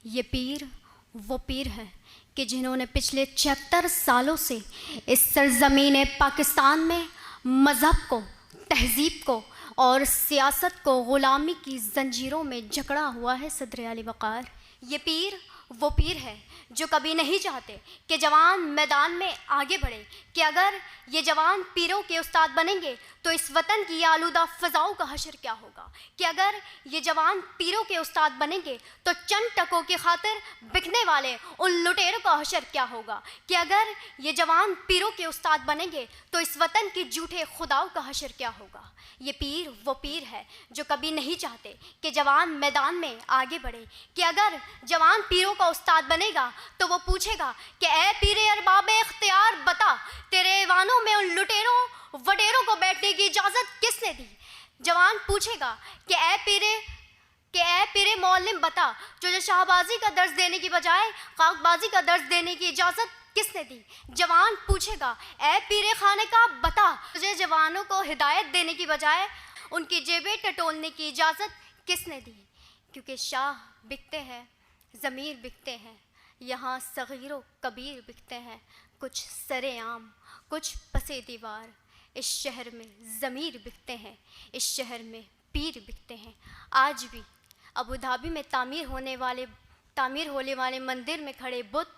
ये पीर वो पीर है कि जिन्होंने पिछले 76 सालों से इस सरज़मीन पाकिस्तान में मज़हब को, तहज़ीब को और सियासत को ग़ुलामी की ज़ंजीरों में जकड़ा हुआ है। सदर आली वक़ार ये पीर वो पीर है जो कभी नहीं चाहते कि जवान मैदान में आगे बढ़े, कि अगर ये जवान पीरों के उस्ताद बनेंगे तो इस वतन की आलूदा फ़ज़ाओं का हशर क्या होगा, कि अगर ये जवान पीरों के उस्ताद बनेंगे तो चंद टकों की खातिर बिकने वाले उन लुटेरों का हशर क्या होगा, कि अगर ये जवान पीरों के उस्ताद बनेंगे तो इस वतन के झूठे खुदाओं का हशर क्या होगा। ये पीर वो पीर है जो कभी नहीं चाहते कि जवान मैदान में आगे बढ़े, कि अगर जवान पीरों का उस्ताद बनेगा तो वो पूछेगा कि ए पीरे अरबाब इख्तियार बता, तेरे ऐवानों में उन लुटेरों वडेरों को बैठने की इजाज़त किसने दी। जवान पूछेगा कि ए पीरे मौलिम बता, जो शाहबाजी का दर्ज देने की बजाय खाकबाजी का दर्ज देने की इजाज़त किसने दी। जवान पूछेगा ए पीरे खाने का बता, तुझे जवानों को हिदायत देने की बजाय उनकी जेबें टटोलने की इजाज़त किसने दी। क्योंकि शाह बिकते हैं, ज़मीर बिकते हैं, यहाँ सग़ीर व कबीर बिकते हैं, कुछ सरेआम कुछ पसे दीवार। इस शहर में ज़मीर बिकते हैं, इस शहर में पीर बिकते हैं। आज भी अबू धाबी में तामीर होने वाले मंदिर में खड़े बुत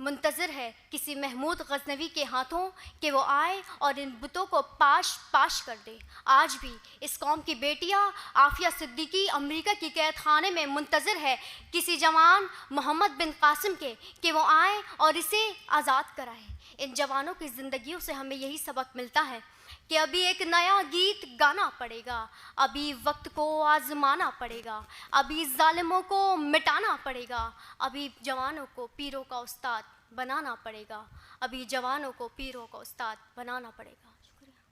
मुंतज़िर है किसी महमूद गज़नवी के हाथों कि वो आए और इन बुतों को पाश पाश कर दे। आज भी इस कौम की बेटियां आफिया सिद्दीकी अमेरिका की कैद खाने में मुंतज़िर है किसी जवान मोहम्मद बिन कासिम के कि वो आए और इसे आज़ाद कराएं। इन जवानों की ज़िंदगियों से हमें यही सबक मिलता है कि अभी एक नया गीत गाना पड़ेगा, अभी वक्त को आजमाना पड़ेगा, अभी जालिमों को मिटाना पड़ेगा, अभी जवानों को पीरों का उस्ताद बनाना पड़ेगा, अभी जवानों को पीरों का उस्ताद बनाना पड़ेगा।